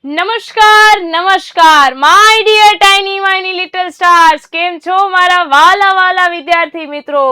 નમસ્કાર નમસ્કાર my dear tiny mini little stars, કેમ છો મારા વાલા વાલા વિદ્યાર્થી મિત્રો?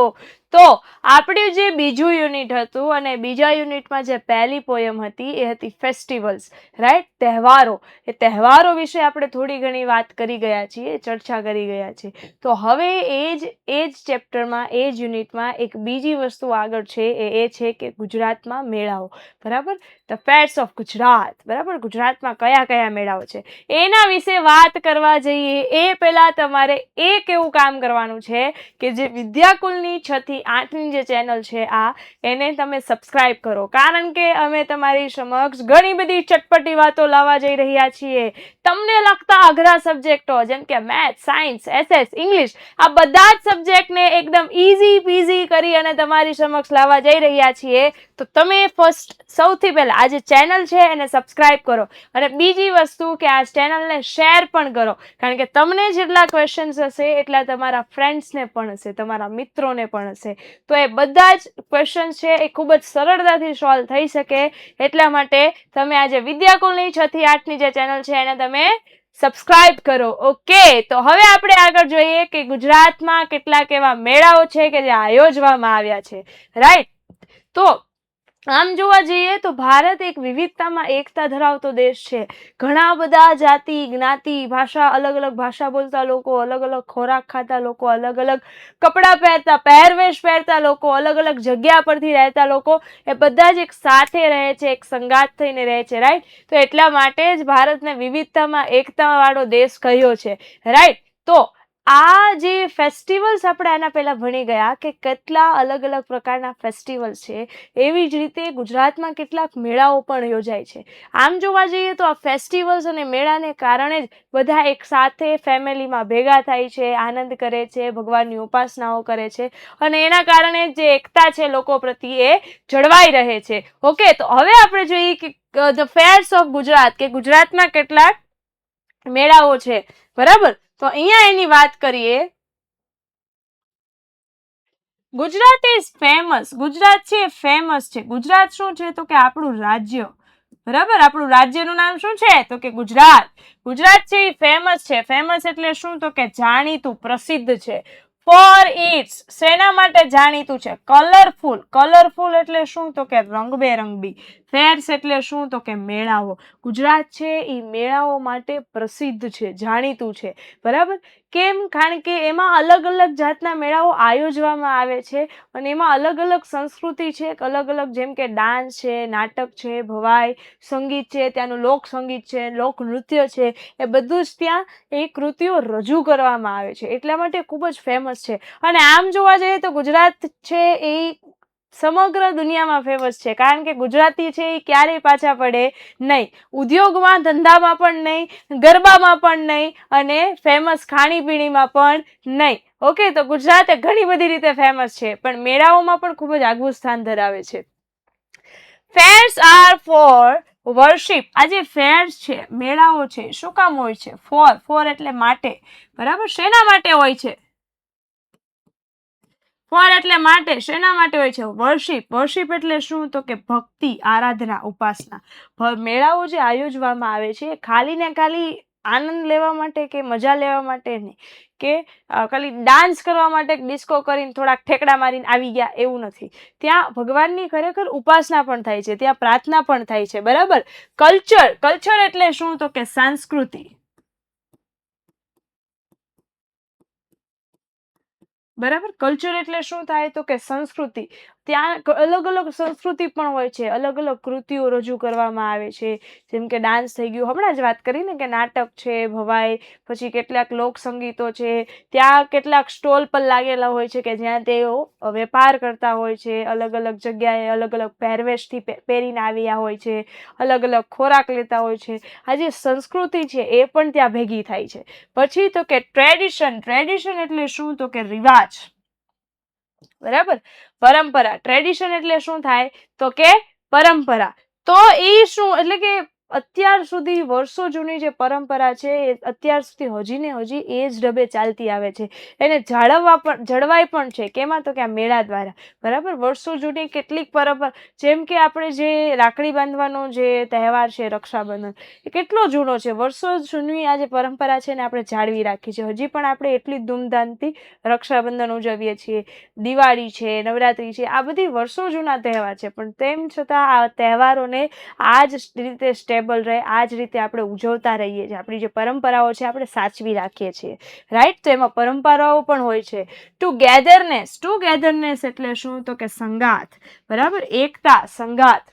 તો આપણું જે બીજું યુનિટ હતું અને બીજા યુનિટમાં જે પહેલી પોયમ હતી એ હતી ફેસ્ટિવલ્સ, રાઈટ? તહેવારો. એ તહેવારો વિશે આપણે થોડી ઘણી વાત કરી ગયા છીએ, ચર્ચા કરી ગયા છીએ. તો હવે એ જ ચેપ્ટરમાં, એ જ યુનિટમાં એક બીજી વસ્તુ આગળ છે, એ છે કે ગુજરાતમાં મેળાઓ. બરાબર? The fares of Gujarat. બરાબર? ગુજરાતમાં કયા કયા મેળાઓ છે એના વિશે વાત કરવા જઈએ એ પહેલા તમારે એક એવું કામ કરવાનું છે કે જે વિદ્યાકુલની 6 થી 8ની જે ચેનલ છે એને તમે સબસ્ક્રાઇબ કરો, કારણ કે અમે તમારી સમક્ષ ઘણી બધી ચટપટી વાતો લાવવા જઈ રહ્યા છીએ. તમને લગતા અઘરા સબ્જેક્ટો જેમ કે મેથ્સ, સાયન્સ, એસએસ, ઇંગ્લિશ, આ બધા જ સબ્જેક્ટને એકદમ ઇઝી પીઝી કરી અને તમારી સમક્ષ લાવવા જઈ રહ્યા છીએ. તો તમે સૌથી પહેલા આ જે ચેનલ છે એને સબસ્ક્રાઇબ કરો, અને બીજી વસ્તુ કે આ ચેનલને શેર પણ કરો, કારણ કે તમને જેટલા ક્વેશ્ચન્સ હશે એટલા તમારા ફ્રેન્ડ્સને પણ હશે, તમારા મિત્રોને પણ હશે. તો એ બધા જ ક્વેશ્ચન્સ છે એ ખૂબ જ સરળતાથી સોલ્વ થઈ શકે, એટલા માટે તમે આજે વિદ્યાકુલની 6 થી 8ની જે ચેનલ છે એને તમે સબસ્ક્રાઇબ કરો. ઓકે, તો હવે આપણે આગળ જોઈએ કે ગુજરાતમાં કેટલાક એવા મેળાઓ છે કે જે આયોજવામાં આવ્યા છે, રાઈટ? તો આમ જોવા જઈએ તો ભારત એક વિવિધતામાં એકતા ધરાવતો દેશ છે. ઘણા બધા જાતિ, જ્ઞાતિ, ભાષા, અલગ અલગ ભાષા બોલતા લોકો, અલગ અલગ ખોરાક ખાતા લોકો, અલગ અલગ કપડાં પહેરતા, પહેરવેશ પહેરતા લોકો, અલગ અલગ જગ્યા પરથી રહેતા લોકો, એ બધા જ એક સાથે રહે છે, એક સંગાત થઈને રહે છે, રાઈટ? તો એટલા માટે જ ભારતને વિવિધતામાં એકતા વાળો દેશ કહ્યો છે, રાઈટ? તો આ જે ફેસ્ટિવલ્સ આપણે આના પહેલા ભણી ગયા કે કેટલા અલગ અલગ પ્રકારના ફેસ્ટિવલ્સ છે, એવી જ રીતે ગુજરાતમાં કેટલાક મેળાઓ પણ યોજાય છે. આમ જોવા જઈએ તો આ ફેસ્ટિવલ્સ અને મેળાને કારણે જ બધા એક સાથે ફેમિલીમાં ભેગા થાય છે, આનંદ કરે છે, ભગવાનની ઉપાસનાઓ કરે છે, અને એના કારણે જે એકતા છે લોકો પ્રત્યે એ જળવાઈ રહે છે. ઓકે, તો હવે આપણે જોઈએ કે ધ ફેર્સ ઓફ ગુજરાત, કે ગુજરાતમાં કેટલાક મેળાઓ છે, બરાબર? તો અહીંયા એની વાત કરીએ. Gujarat is famous. ગુજરાત છે ફેમસ છે. ગુજરાત શું છે તો કે આપણું રાજ્ય, બરાબર? આપણું રાજ્યનું નામ શું છે તો કે ગુજરાત. ગુજરાત છે એ ફેમસ છે. ફેમસ એટલે શું તો કે જાણીતું, પ્રસિદ્ધ છે. ફોર ઇટ્સ, શેના માટે જાણીતું છે? કલરફુલ. કલરફુલ એટલે શું તો કે રંગબેરંગી. ફેર્સ એટલે શું તો કે મેળાઓ. ગુજરાત છે એ મેળાઓ માટે પ્રસિદ્ધ છે, જાણીતું છે, બરાબર? કેમ? કારણ કે એમાં અલગ અલગ જાતના મેળાઓ આયોજવામાં આવે છે, અને એમાં અલગ અલગ સંસ્કૃતિ છે, અલગ અલગ, જેમ કે ડાન્સ છે, નાટક છે, ભવાઈ, સંગીત છે, ત્યાંનું લોક સંગીત છે, લોક નૃત્ય છે, એ બધું જ ત્યાં એ કૃતિઓ રજૂ કરવામાં આવે છે, એટલા માટે ખૂબ જ ફેમસ છે. અને આમ જોવા જઈએ તો ગુજરાત છે એ સમગ્ર દુનિયામાં ફેમસ છે, કારણ કે ગુજરાતી છે એ ક્યારેય પાછા પડે નહીં. ઉદ્યોગમાં, ધંધામાં પણ નહીં, ગરબામાં પણ નહીં, અને ફેમસ ખાણીપીણીમાં પણ નહીં. ઓકે, તો ગુજરાત ઘણી બધી રીતે ફેમસ છે, પણ મેળાઓમાં પણ ખૂબ જ આગવું સ્થાન ધરાવે છે. Fairs are for worship. આ જે ફેર્સ છે, મેળાઓ છે, શું કામ હોય છે? ફોર એટલે માટે, બરાબર? શેના માટે હોય છે? ફોર એટલે માટે. શેના માટે હોય છે? વર્શિપ. વર્શિપ એટલે શું તો કે ભક્તિ, આરાધના, ઉપાસના. મેળાઓ જે આયોજવામાં આવે છે ખાલી ને ખાલી આનંદ લેવા માટે કે મજા લેવા માટે નહીં, કે ખાલી ડાન્સ કરવા માટે, ડિસ્કો કરીને થોડાક ઠેકડા મારીને આવી ગયા, એવું નથી. ત્યાં ભગવાનની ખરેખર ઉપાસના પણ થાય છે, ત્યાં પ્રાર્થના પણ થાય છે, બરાબર? કલ્ચર. કલ્ચર એટલે શું તો કે સંસ્કૃતિ, બરાબર? કલ્ચર એટલે શું થાય તો કે સંસ્કૃતિ. ત્યાં અલગ અલગ સંસ્કૃતિ પણ હોય છે, અલગ અલગ કૃતિઓ રજૂ કરવામાં આવે છે, જેમ કે ડાન્સ થઈ ગયું, હમણાં જ વાત કરીને કે નાટક છે, ભવાઈ, પછી કેટલાક લોકસંગીતો છે, ત્યાં કેટલાક સ્ટોલ પર લાગેલા હોય છે કે જ્યાં તેઓ વેપાર કરતા હોય છે, અલગ અલગ જગ્યાએ અલગ અલગ પહેરવેશથી પહેરીને આવ્યા હોય છે, અલગ અલગ ખોરાક લેતા હોય છે. આ જે સંસ્કૃતિ છે એ પણ ત્યાં ભેગી થાય છે. પછી તો કે ટ્રેડિશન. ટ્રેડિશન એટલે શું તો કે રિવાજ, બરાબર? પરંપરા. ટ્રેડિશન એટલે શું થાય તો કે પરંપરા. તો એ શું એટલે કે અત્યાર સુધી વર્ષો જૂની જે પરંપરા છે એ અત્યાર સુધી હજી ને હજી એ જ ઢબે ચાલતી આવે છે. એને જળવાય પણ છે. કેમાં? તો કે આ મેળા દ્વારા. બરાબર, વર્ષો જૂની કેટલીક પરંપરા, જેમ કે આપણે જે રાખડી બાંધવાનો જે તહેવાર છે રક્ષાબંધન, એ કેટલો જૂનો છે. વર્ષો જૂની આ જે પરંપરા છે ને આપણે જાળવી રાખી છે. હજી પણ આપણે એટલી ધૂમધામથી રક્ષાબંધન ઉજવીએ છીએ. દિવાળી છે, નવરાત્રી છે, આ બધી વર્ષો જૂના તહેવાર છે, પણ તેમ છતાં આ તહેવારોને આ જ રીતે સ્ટેબલ રહે, આ જ રીતે આપણે ઉજવતા રહીએ છીએ. આપણી જે પરંપરાઓ છે આપણે સાચવી રાખીએ છીએ, રાઈટ? તો એમાં પરંપરાઓ પણ હોય છે. ટુગેધરનેસ એટલે શું? તો કે સંગાથ. બરાબર, એકતા, સંગાથ.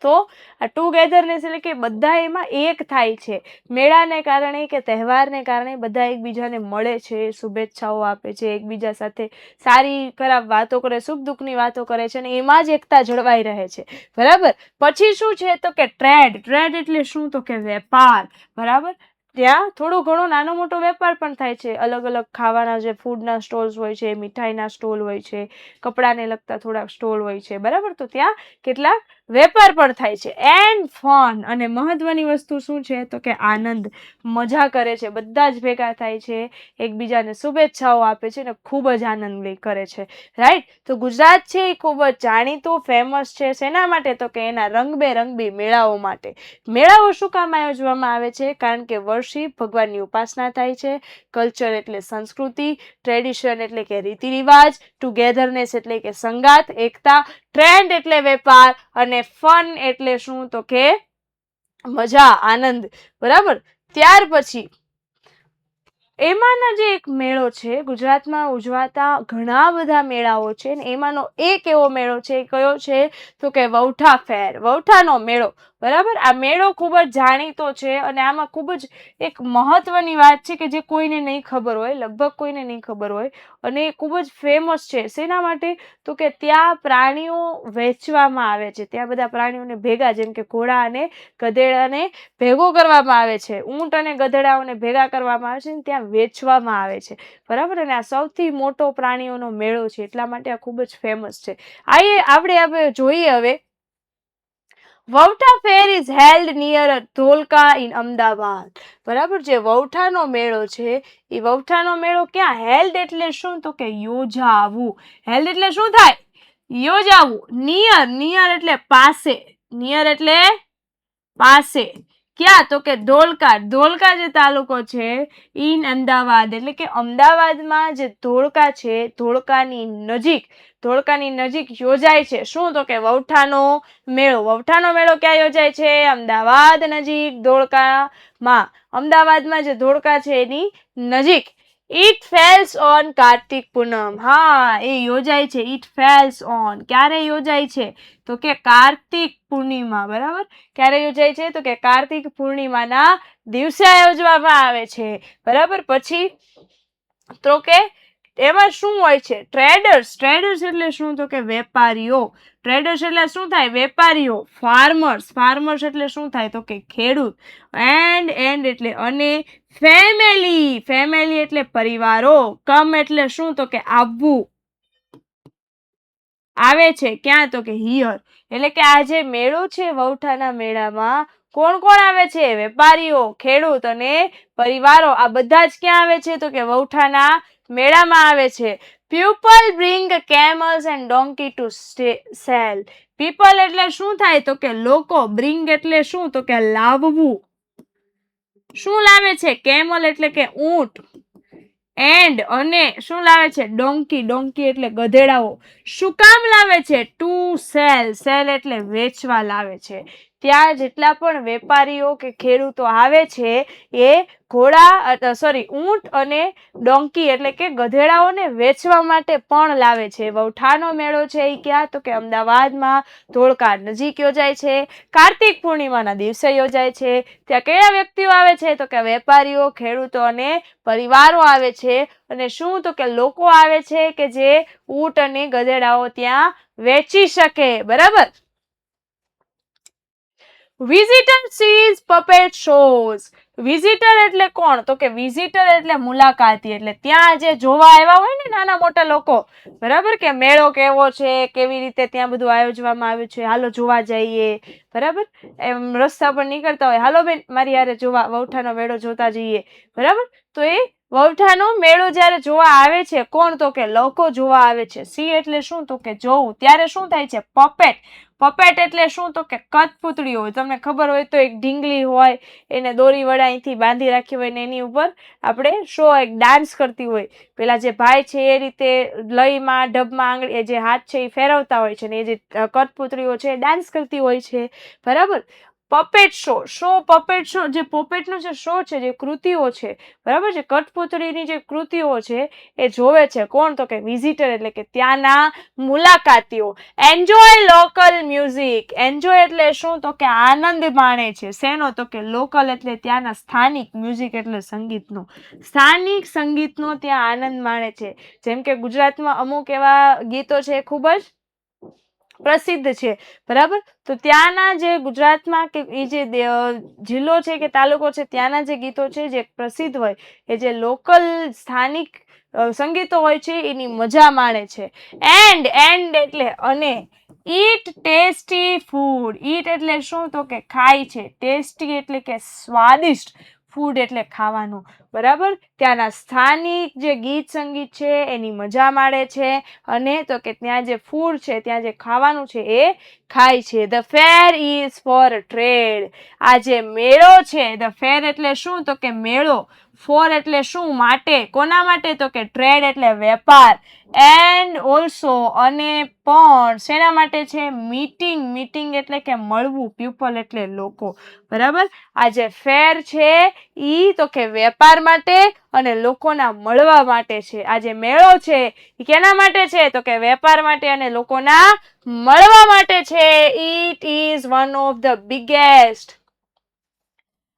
તો આ ટુગેધરનેસ એટલે કે બધા એમાં એક થાય છે. મેળાને કારણે કે તહેવારને કારણે બધા એકબીજાને મળે છે, શુભેચ્છાઓ આપે છે, એકબીજા સાથે સારી ખરાબ વાતો કરે, સુખ દુઃખની વાતો કરે છે, અને એમાં જ એકતા જળવાઈ રહે છે. બરાબર, પછી શું છે? તો કે ટ્રેડ એટલે શું? તો કે વેપાર. બરાબર, ત્યાં થોડો ઘણો નાનો મોટો વેપાર પણ થાય છે. અલગ અલગ ખાવાના જે ફૂડના સ્ટોલ્સ હોય છે, મીઠાઈના સ્ટોલ હોય છે, કપડાને લગતા થોડાક સ્ટોલ હોય છે. બરાબર, તો ત્યાં કેટલાક વેપાર પણ થાય છે. એન્ડ ફન, અને મહત્વની વસ્તુ શું છે? તો કે આનંદ, મજા કરે છે. બધા જ ભેગા થાય છે, એકબીજાને શુભેચ્છાઓ આપે છે, અને ખૂબ જ આનંદ કરે છે, રાઈટ? તો ગુજરાત છે એ ખૂબ જ જાણીતું, ફેમસ છે. શેના માટે? તો કે એના રંગબેરંગી મેળાઓ માટે. મેળાઓ શું કામ આયોજવામાં આવે છે? કારણ કે વર્ષી ભગવાનની ઉપાસના થાય છે. કલ્ચર એટલે સંસ્કૃતિ, ટ્રેડિશન એટલે કે રીતિ રિવાજ, ટુગેધરનેસ એટલે કે સંગાત, એકતા, ટ્રેન્ડ એટલે વેપાર, અને ફન એટલે શું? તો કે મજા, આનંદ. બરાબર, ત્યાર પછી એમાંના જે એક મેળો છે, ગુજરાતમાં ઉજવાતા ઘણા બધા મેળાઓ છે, ને એમાંનો એક એવો મેળો છે. કયો છે? તો કે વૌઠા ફેર, વૌઠાનો મેળો. બરાબર, આ મેળો ખૂબ જ જાણીતો છે, અને આમાં ખૂબ જ એક મહત્વની વાત છે કે જે કોઈને નહીં ખબર હોય, લગભગ કોઈને નહીં ખબર હોય, અને એ ખૂબ જ ફેમસ છે. શેના માટે? તો કે ત્યાં પ્રાણીઓ વેચવામાં આવે છે. ત્યાં બધા પ્રાણીઓને ભેગા, જેમ કે ઘોડા અને ગધેડાને ભેગો કરવામાં આવે છે, ઊંટ અને ગધેડાઓને ભેગા કરવામાં આવે છે, ત્યાં વેચવામાં આવે છે. બરાબર, અને આ સૌથી મોટો પ્રાણીઓનો મેળો છે, એટલા માટે આ ખૂબ જ ફેમસ છે. આપણે જોઈએ હવે. Vautha fair is held near Dholka in Ahmedabad. બરાબર, જે વૌઠાનો મેળો છે, એ વૌઠાનો મેળો ક્યાં? હેલ્ડ એટલે શું? તો કે યોજાવું. હેલ્ડ એટલે શું થાય? યોજાવું. નિયર એટલે પાસે. નિયર એટલે પાસે. ક્યાં? તો કે ધોલકા જે તાલુકો છે, ઇન અમદાવાદ, એટલે કે અમદાવાદમાં જે ધોળકા છે, ધોળકાની નજીક યોજાય છે. શું? તો કે વૌઠાનો મેળો. વૌઠાનો મેળો ક્યાં યોજાય છે? અમદાવાદ નજીક, ધોળકામાં. અમદાવાદમાં જે ધોળકા છે એની નજીક. ઇટ ફેલ્સ ઓન કાર્તિક પૂનમ. હા, એ યોજાય છે. ઇટ ફેલ્સ ઓન, ક્યારે યોજાય છે? તો કે કાર્તિક પૂર્ણિમા. બરાબર, ક્યારે યોજાય છે? તો કે કાર્તિક પૂર્ણિમાના દિવસે યોજવામાં આવે છે. બરાબર, પછી તો કે એમાં શું હોય છે? ટ્રેડર્સ એટલે શું? તો કે વેપારીઓ. ટ્રેડર્સ એટલે શું થાય? વેપારીઓ. ફાર્મર્સ એટલે શું થાય? તો કે ખેડૂત. એન્ડ એટલે અને. ફેમિલી એટલે પરિવારો. કમ એટલે શું? તો કે આવવું, આવે છે. ક્યાં? તો કે હિયર. એટલે કે આ જે મેળો છે, વૌઠાના મેળામાં કોણ કોણ આવે છે? વેપારીઓ, ખેડૂત અને પરિવારો. આ બધા જ ક્યાં આવે છે? તો કે વૌઠાના મેળામાં આવે છે. People bring camels and donkey to sell. People એટલે શું થાય? તો કે લોકો. બ્રિંગ એટલે શું? તો કે લાવવું. શું લાવે છે? કેમલ એટલે કે ઊંટ. એન્ડ અને શું લાવે છે? ડોંકી એટલે ગધેડાઓ. શું કામ લાવે છે? ટુ સેલ એટલે વેચવા લાવે છે. ત્યાં જેટલા પણ વેપારીઓ કે ખેડૂતો આવે છે, એ ઊંટ અને ડોંકી એટલે કે ગધેડાઓને વેચવા માટે પણ લાવે છે. વૌઠાનો મેળો છે એ ક્યાં? તો કે અમદાવાદમાં, ધોળકા નજીક યોજાય છે. કાર્તિક પૂર્ણિમાના દિવસે યોજાય છે. ત્યાં કયા વ્યક્તિઓ આવે છે? તો કે વેપારીઓ, ખેડૂતો અને પરિવારો આવે છે. અને શું? તો કે લોકો આવે છે કે જે ઊંટ અને ગધેડાઓ ત્યાં વેચી શકે. બરાબર. Visitors sees puppet shows. Visitor એટલે કોણ? તો કે વિઝિટર એટલે મુલાકાતી, એટલે ત્યાં જે જોવા આવ્યા હોય ને નાના મોટા લોકો, બરાબર, કે મેળો કેવો છે, કેવી રીતે ત્યાં બધું આયોજવામાં આવ્યું છે, હાલો જોવા જઈએ, બરાબર, એમ રસ્તા પર નીકળતા હોય, હાલો બેન મારી હારે જોવા વહુઠાનો મેળો જોતા જઈએ, બરાબર. તો એ વહુઠાનો મેળો જ્યારે જોવા આવે છે, કોણ? તો કે લોકો જોવા આવે છે. સી એટલે શું? તો કે જોવું. ત્યારે શું થાય છે? પપેટ. પપેટ એટલે શું? તો કે કઠપૂતળી હોય. તમને ખબર હોય તો એક ઢીંગલી હોય, એને દોરી વડે અહીંથી બાંધી રાખી હોય ને એની ઉપર આપણે શો એક ડાન્સ કરતી હોય, પેલા જે ભાઈ છે એ રીતે લયમાં ઢબમાં આંગળી જે હાથ છે એ ફેરવતા હોય છે ને એ જે કઠપૂતળીઓ છે એ ડાન્સ કરતી હોય છે, બરાબર. પપેટ શો પપેટ શો, જે પોપેટનો જે શો છે, જે કૃતિઓ છે, બરાબર, જે કઠપૂતળીની જે કૃતિઓ છે એ જોવે છે કોણ? તો કે વિઝિટર, એટલે કે ત્યાંના મુલાકાતીઓ. Enjoy local music. એન્જોય એટલે શું? તો કે આનંદ માણે છે. શેનો? તો કે લોકલ એટલે ત્યાંના સ્થાનિક, મ્યુઝિક એટલે સંગીતનો, સ્થાનિક સંગીતનો ત્યાં આનંદ માણે છે. જેમ કે ગુજરાતમાં અમુક એવા ગીતો છે ખૂબ જ પ્રસિદ્ધ છે, બરાબર. તો ત્યાંના જે ગુજરાતમાં કે એ જે જિલ્લો છે કે તાલુકો છે ત્યાંના જે ગીતો છે જે પ્રસિદ્ધ હોય, એ જે લોકલ સ્થાનિક સંગીતો હોય છે એની મજા માણે છે. એન્ડ એટલે અને. ઈટ ટેસ્ટી ફૂડ. ઈટ એટલે શું? તો કે ખાય છે. ટેસ્ટી એટલે કે સ્વાદિષ્ટ. ફૂડ એટલે ખાવાનું, બરાબર. ત્યાંના સ્થાનિક જે ગીત સંગીત છે એની મજા માણે છે, અને તો કે ત્યાં જે ફૂડ છે, ત્યાં જે ખાવાનું છે એ ખાય છે. The fair is four trade. આ જે મેળો છે, ધ ફેર એટલે શું? તો કે મેળો. ફોર એટલે શું? માટે. કોના માટે? તો કે ટ્રેડ એટલે વેપાર. એન્ડ ઓલ્સો અને પણ શેના માટે છે? મીટિંગ એટલે કે મળવું, પીપલ એટલે લોકો, બરાબર. આ જે ફેર છે ઈ તો કે વેપાર માટે અને લોકોના મળવા માટે છે. આ જે મેળો છે એ કેના માટે છે? તો કે વેપાર માટે અને લોકોના મળવા માટે છે. It is one of the biggest.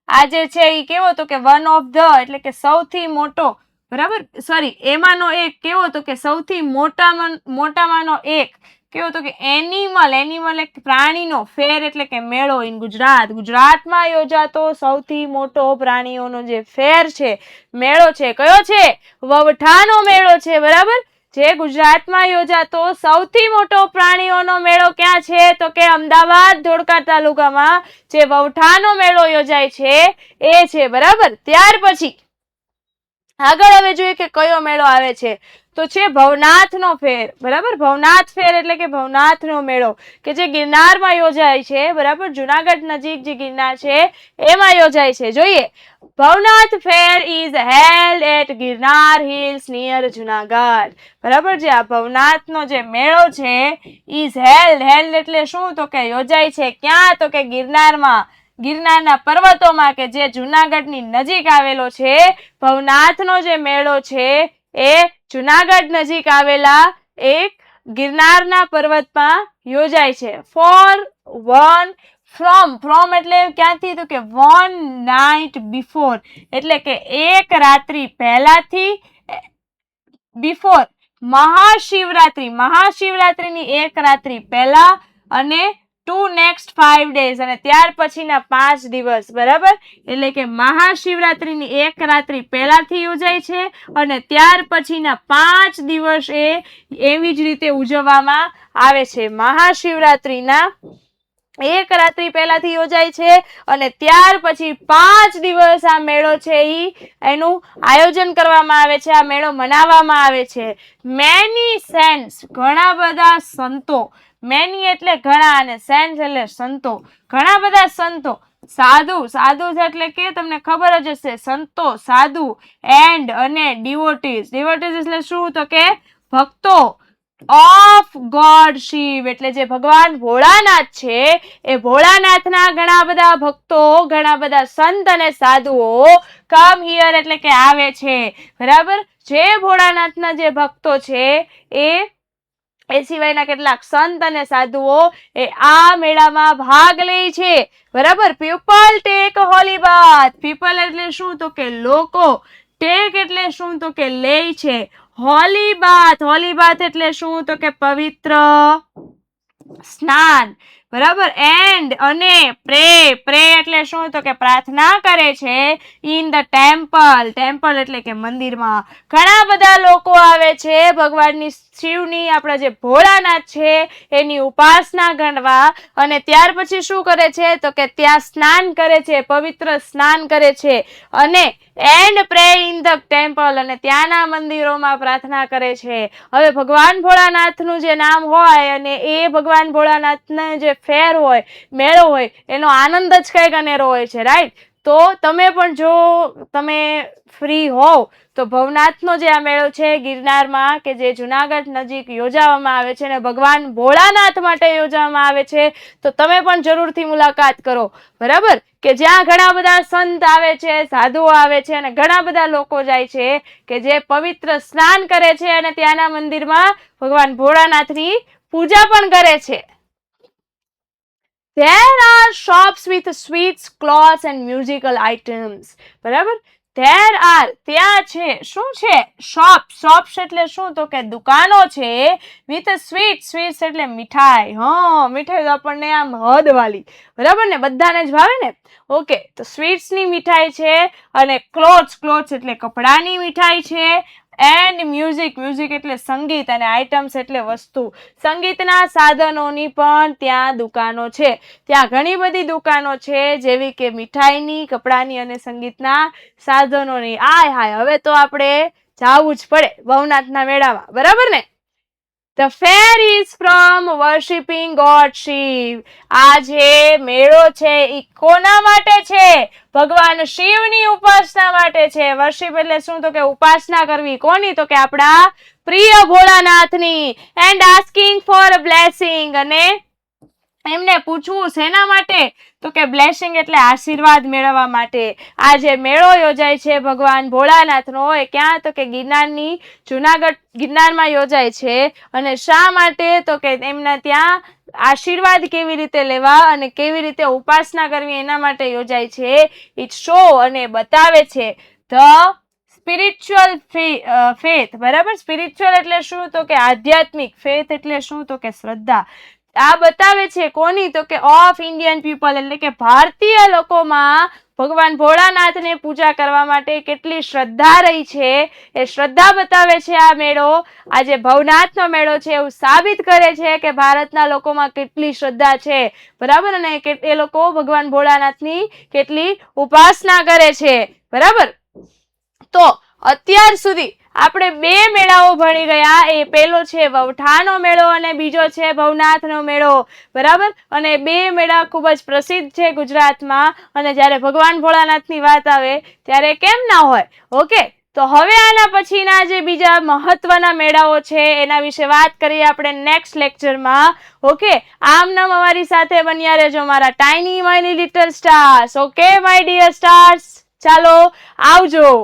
આ જે છે એ કેવો? તો કે વન ઓફ ધ એટલે કે સૌથી મોટો, બરાબર, સોરી, એમાંનો એક. કેવો? તો કે સૌથી મોટામાંનો એક. કેવો? તો કે એનિમલ એક પ્રાણીનો, ફેર એટલે કે મેળો. ઇન ગુજરાતમાં યોજાતો સૌથી મોટો પ્રાણીઓનો જે ફેર છે, મેળો છે, કયો છે? વવઠાનો મેળો છે, બરાબર. જે ગુજરાતમાં યોજાતો સૌથી મોટો પ્રાણીઓનો મેળો ક્યાં છે? તો કે અમદાવાદ ધોળકા તાલુકામાં જે વવઠાનો મેળો યોજાય છે એ છે, બરાબર. ત્યાર પછી આગળ હવે જોઈએ કે કયો મેળો આવે છે, તો છે ભવનાથનો ફેર, બરાબર. ભવનાથ ફેર એટલે કે ભવનાથનો મેળો, કે જે ગિરનારમાં યોજાય છે, બરાબર. જુનાગઢ નજીક જે ગિરનાર છે એમાં યોજાય છે. જોઈએ, Bhavnath fair is held at Girnar hills near Junagadh, બરાબર. જે આ ભવનાથનો જે મેળો છે ઇઝ હેલ્ડ એટલે શું? તો કે યોજાય છે. ક્યાં? તો કે ગિરનારમાં, ગિરનારના પર્વતોમાં, કે જે જુનાગઢની નજીક આવેલો છે. ભવનાથનો જે મેળો છે એ જુનાગઢ નજીક આવેલા એક ગિરનારના પર્વતમાં યોજાય છે. ફ્રોમ એટલે ક્યાંથી? તો કે 1 નાઇટ બિફોર, એટલે કે એક રાત્રિ પહેલાથી, બિફોર મહાશિવરાત્રીની એક રાત્રિ પહેલા, અને 2 next 5 days, અને ત્યાર પછીના 5 દિવસ, બરાબર. એટલે કે મહાશિવરાત્રીની એક રાત્રિ પહેલાથી યોજાય છે અને ત્યાર પછીના 5 દિવસ એવી જ રીતે ઉજવવામાં આવે છે. મહાશિવરાત્રીના એક રાત્રિ પહેલાથી યોજાય છે અને ત્યાર પછી 5 દિવસ આ મેળો છે એનું આયોજન કરવામાં આવે છે, આ મેળો મનાવવામાં આવે છે. મેની સેન્ટ્સ, ઘણા બધા સંતો. મેની એટલે ઘણા અને સેન્ટ્સ એટલે સંતો, ઘણા બધા સંતો. સાધુ એટલે કે તમને ખબર જ હશે, સંતો, સાધુ. એન્ડ અને ડિવોટીઝ એટલે શું? તો કે ભક્તો. ઓફ ગોડ શિવ એટલે જે ભગવાન ભોળાનાથ છે એ ભોળાનાથના ઘણા બધા ભક્તો, ઘણા બધા સંત અને સાધુઓ કમ હિયર એટલે કે આવે છે, બરાબર. જે ભોળાનાથના જે ભક્તો છે એ સિવાયના કેટલાક સંત અને સાધુઓ એ આ મેળામાં ભાગ લે છે, બરાબર. પીપલ ટેક હોલી બાથ. પીપલ એટલે શું? તો કે લોકો. ટેક એટલે શું? તો કે લે છે. હોલી બાથ એટલે શું? તો કે પવિત્ર સ્નાન. બરાબર. એન્ડ અને પ્રે એટલે શું? તો કે પ્રાર્થના કરે છે ઇન ધ ટેમ્પલ. ટેમ્પલ એટલે કે મંદિરમાં. ઘણા બધા લોકો આવે છે ભગવાનની શિવની, આપણા જે ભોળાનાથ છે એની ઉપાસના કરવા, અને ત્યાર પછી શું કરે છે? તો કે ત્યાં સ્નાન કરે છે, પવિત્ર સ્નાન કરે છે, અને and pre in the temple, અને ત્યાંના મંદિરોમાં પ્રાર્થના કરે છે. હવે ભગવાન ભોળાનાથનું જે નામ હોય અને એ ભગવાન ભોળાનાથનો જે ફેર હોય, મેળો હોય, એનો આનંદ જ કંઈક અનેરો હોય છે, રાઈટ? તો તમે પણ જો તમે ફ્રી હોવ તો ભવનાથનો જે આ મેળો છે ગિરનારમાં, કે જે જુનાગઢ નજીક યોજવામાં આવે છે અને ભગવાન ભોળાનાથ માટે યોજવામાં આવે છે, તો તમે પણ જરૂરથી મુલાકાત કરો. બરાબર? કે જ્યાં ઘણા બધા સંત આવે છે, સાધુઓ આવે છે, અને ઘણા બધા લોકો જાય છે કે જે પવિત્ર સ્નાન કરે છે અને ત્યાંના મંદિરમાં ભગવાન ભોળાનાથની પૂજા પણ કરે છે. There are shops with sweets, clothes and musical items. બરાબર? There are, ત્યાં છે, શું છે? shops એટલે શું? તો કે દુકાનો છે. with sweets એટલે મીઠાઈ. મીઠાઈ તો આપણને આમ હદવાળી, બરાબર ને, બધાને જ ભાવે ને. ઓકે, તો સ્વીટ્સ ની મીઠાઈ છે, અને ક્લોથ્સ એટલે કપડાની મીઠાઈ છે, એન્ડ મ્યુઝિક એટલે સંગીત, અને આઇટમ્સ એટલે વસ્તુ, સંગીતના સાધનોની પણ ત્યાં દુકાનો છે. ત્યાં ઘણી બધી દુકાનો છે, જેવી કે મીઠાઈની, કપડાની અને સંગીતના સાધનોની. હાય, હવે તો આપણે જાવું જ પડે ભવનાથના મેળામાં, બરાબર ને? The fair is from worshipping God Shiv. આ જે મેળો છે એ કોના માટે છે? ભગવાન શિવની ઉપાસના માટે છે. વર્શિપ એટલે શું? તો કે ઉપાસના કરવી. કોની? તો કે આપણા પ્રિય ભોળાનાથની. એન્ડ આસ્કિંગ ફોર બ્લેસિંગ, અને એમને પૂછવું શેના માટે? તો કે બ્લેસિંગ એટલે આશીર્વાદ મેળવવા માટે. આ જે મેળો યોજાય છે ભગવાન ભોળાનાથનો, એ ક્યાં? તો કે ગિરનારની, જુનાગઢ ગિરનારમાં યોજાય છે. અને શા માટે? તો કે એમના ત્યાં આશીર્વાદ કેવી રીતે લેવા અને કેવી રીતે ઉપાસના કરવી એના માટે યોજાય છે. ઇટ શો, અને બતાવે છે ધ સ્પિરિચ્યુઅલ ફેથ. બરાબર? સ્પિરિચ્યુઅલ એટલે શું? તો કે આધ્યાત્મિક. ફેથ એટલે શું? તો કે શ્રદ્ધા. આ બતાવે છે કોની? તો કે ઓફ ઇન્ડિયન પીપલ, એટલે કે ભારતીય લોકોમાં ભગવાન ભોળાનાથને પૂજા કરવા માટે કેટલી શ્રદ્ધા રહી છે, એ શ્રદ્ધા બતાવે છે આ મેળો. આ જે ભવનાથનો મેળો છે એવું સાબિત કરે છે કે ભારતના લોકોમાં કેટલી શ્રદ્ધા છે, બરાબર, અને એ લોકો ભગવાન ભોળાનાથની કેટલી ઉપાસના કરે છે. બરાબર? તો અત્યાર સુધી આપણે બે મેળાઓ ભણી ગયા. એ પેલો છે વવઠાનો મેળો અને બીજો છે ભવનાથનો મેળો. બરાબર? અને બે મેળા ખૂબ જ પ્રસિદ્ધ છે ગુજરાતમાં, અને જ્યારે ભગવાન ભોળાનાથની વાત આવે ત્યારે કેમ ના હોય. ઓકે, તો હવે આના પછીના જે બીજા મહત્વના મેળાઓ છે એના વિશે વાત કરીએ આપણે નેક્સ્ટ લેક્ચરમાં. ઓકે, આમ નામ અમારી સાથે બન્યા રહેજો મારા tiny mini little stars. Okay my dear stars, ચાલો આવજો.